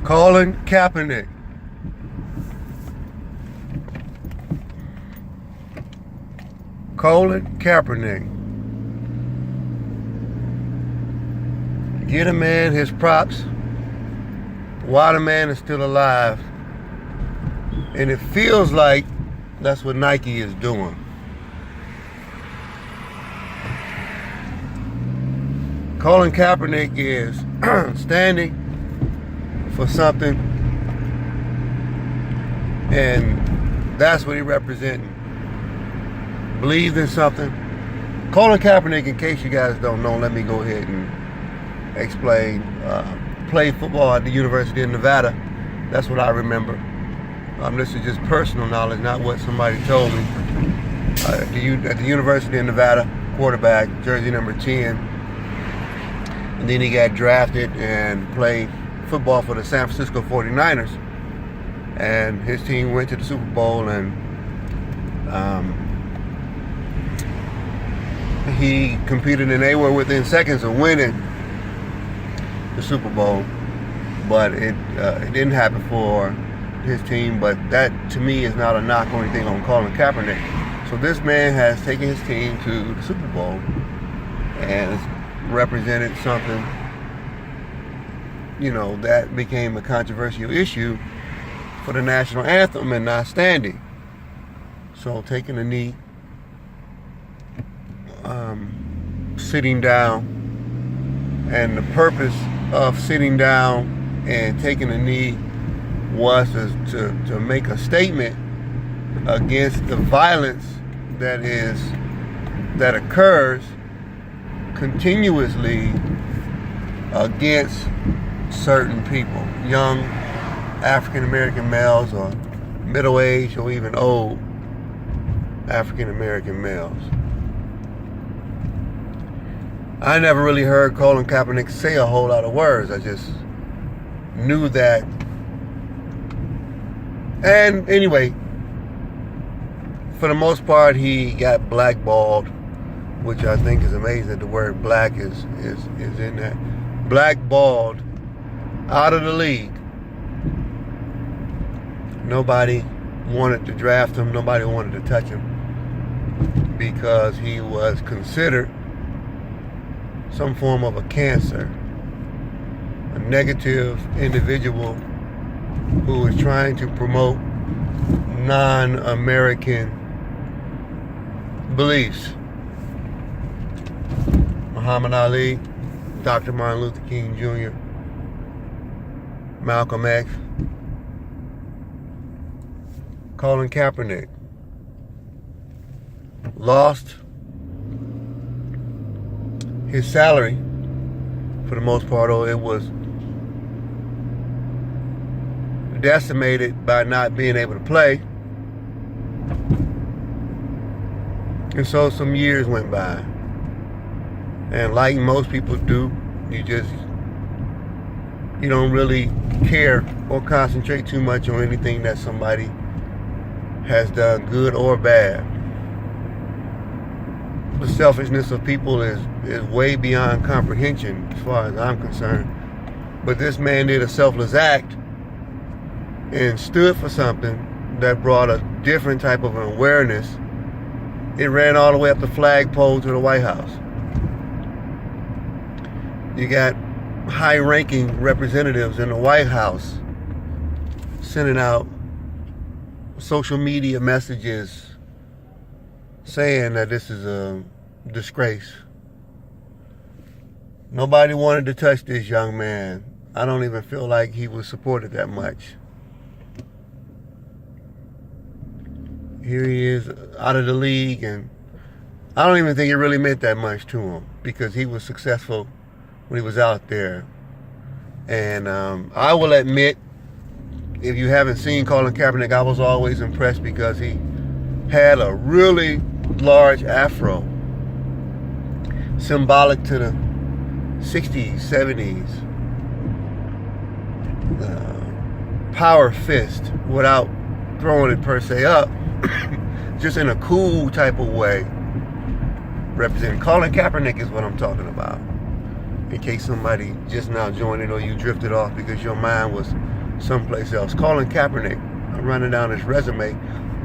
Colin Kaepernick. Colin Kaepernick. Get a man his props while the man is still alive. And it feels like that's what Nike is doing. Colin Kaepernick is standing for something, and that's what he representing. Believes in something. Colin Kaepernick, in case you guys don't know, let me go ahead and explain. Played football at the University of Nevada. That's what I remember. This is just personal knowledge, not what somebody told me. At the University of Nevada, quarterback, jersey number 10. And then he got drafted and played football for the San Francisco 49ers. And his team went to the Super Bowl, and he competed, and they were within seconds of winning the Super Bowl. But it didn't happen for his team. But that, to me, is not a knock or anything on Colin Kaepernick. So this man has taken his team to the Super Bowl and represented something, that became a controversial issue for the national anthem and not standing. So taking a knee, sitting down, and the purpose of sitting down and taking a knee was to make a statement against the violence that occurs continuously against certain people, young African American males, or middle-aged or even old African American males. I never really heard Colin Kaepernick say a whole lot of words. I just knew that. And anyway, for the most part, he got blackballed, which I think is amazing that the word black is in that. Blackballed out of the league. Nobody wanted to draft him. Nobody wanted to touch him because he was considered some form of a cancer, a negative individual who is trying to promote non-American beliefs. Muhammad Ali, Dr. Martin Luther King Jr., Malcolm X, Colin Kaepernick lost his salary for the most part, or it was decimated by not being able to play. And so some years went by. And like most people do, you don't really care or concentrate too much on anything that somebody has done, good or bad. The selfishness of people is way beyond comprehension as far as I'm concerned. But this man did a selfless act and stood for something that brought a different type of awareness. It ran all the way up the flagpole to the White House. You got high-ranking representatives in the White House sending out social media messages saying that this is a disgrace. Nobody wanted to touch this young man. I don't even feel like he was supported that much. Here he is out of the league, and I don't even think it really meant that much to him because he was successful when he was out there. And I will admit, if you haven't seen Colin Kaepernick, I was always impressed because he had a really large afro, symbolic to the 60s, 70s. Power fist without throwing it per se up, just in a cool type of way. Representing Colin Kaepernick is what I'm talking about. In case somebody just now joined in or you drifted off because your mind was someplace else. Colin Kaepernick, I'm running down his resume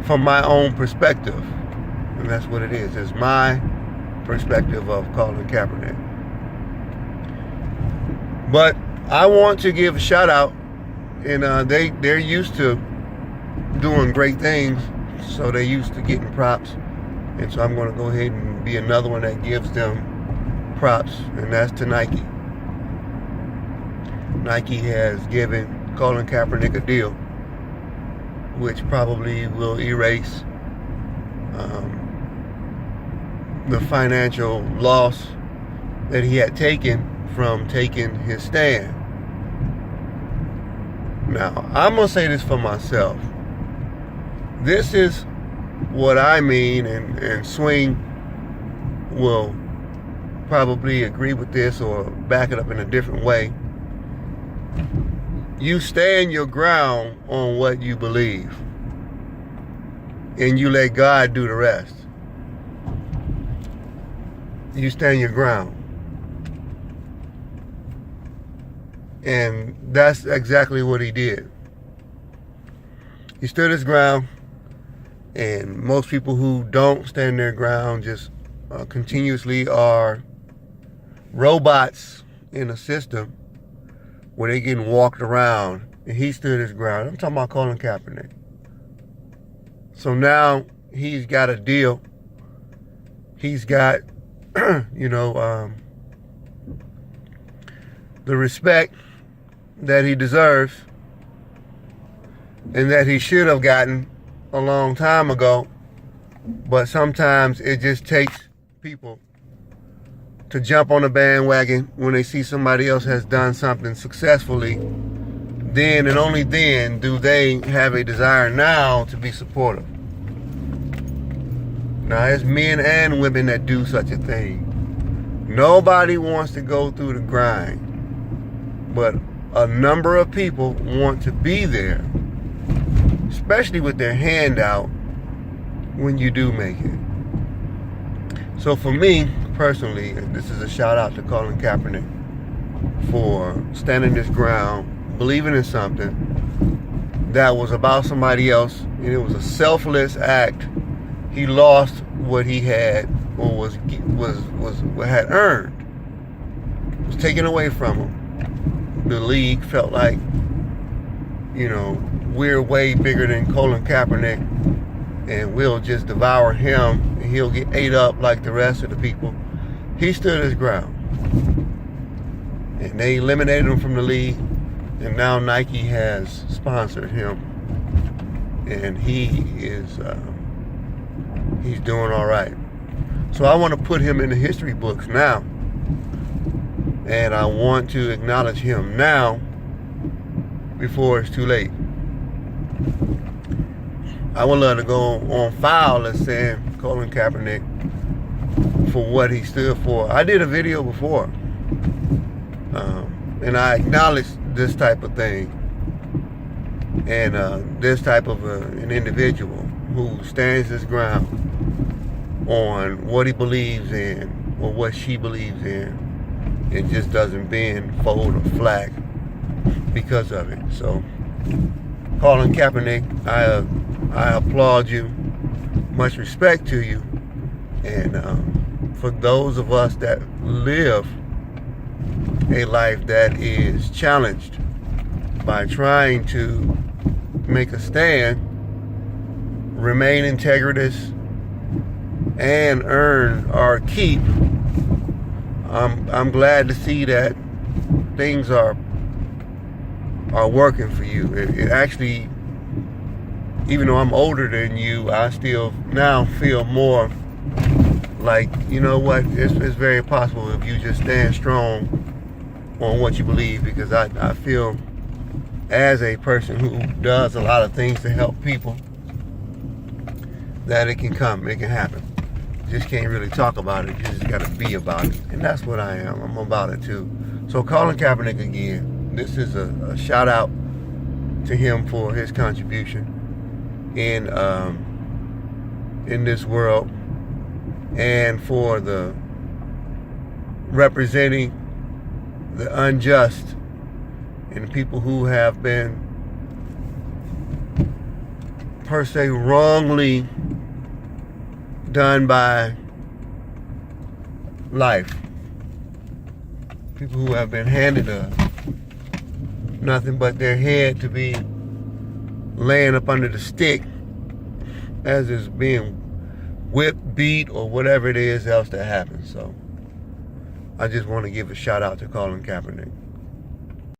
from my own perspective. And that's what it is. It's my perspective of Colin Kaepernick. But I want to give a shout out, and they're used to doing great things, so they're used to getting props, and so I'm going to go ahead and be another one that gives them props, and that's to Nike. Nike has given Colin Kaepernick a deal, which probably will erase the financial loss that he had taken from taking his stand. Now, I'm going to say this for myself. This is what I mean, and Swing will probably agree with this or back it up in a different way. You stand your ground on what you believe, and you let God do the rest. You stand your ground. And that's exactly what he did. He stood his ground, and most people who don't stand their ground just continuously are robots in a system where they're getting walked around, and he stood his ground. I'm talking about Colin Kaepernick. So now he's got a deal. He's got, the respect that he deserves and that he should have gotten a long time ago. But sometimes it just takes people to jump on the bandwagon when they see somebody else has done something successfully. Then and only then do they have a desire now to be supportive. Now, there's men and women that do such a thing. Nobody wants to go through the grind, but a number of people want to be there, especially with their hand out when you do make it. So for me, personally, this is a shout out to Colin Kaepernick for standing his ground, believing in something that was about somebody else, and it was a selfless act. He lost what he had, or had earned. It was taken away from him. The league felt like, we're way bigger than Colin Kaepernick, and we'll just devour him, and he'll get ate up like the rest of the people. He stood his ground, and they eliminated him from the league, and now Nike has sponsored him, and he is he's doing all right. So I want to put him in the history books now, and I want to acknowledge him now before it's too late. I would love to go on file as saying Colin Kaepernick for what he stood for. I did a video before, and I acknowledged this type of thing, and this type of an individual who stands his ground on what he believes in or what she believes in, and just doesn't bend, fold, or flag because of it. So, Colin Kaepernick, I applaud you. Much respect to you. And for those of us that live a life that is challenged by trying to make a stand, remain integritous, and earn our keep, I'm glad to see that things are working for you. It actually, even though I'm older than you, I still now feel more like, it's very possible if you just stand strong on what you believe, because I feel as a person who does a lot of things to help people that it can happen. You just can't really talk about it. You just got to be about it. And that's what I am. I'm about it too. So Colin Kaepernick again, this is a shout out to him for his contribution in this world, and for the representing the unjust and people who have been per se wrongly done by life. People who have been handed nothing but their head to be laying up under the stick as is being whipped, beat, or whatever it is else that happens. So I just want to give a shout out to Colin Kaepernick.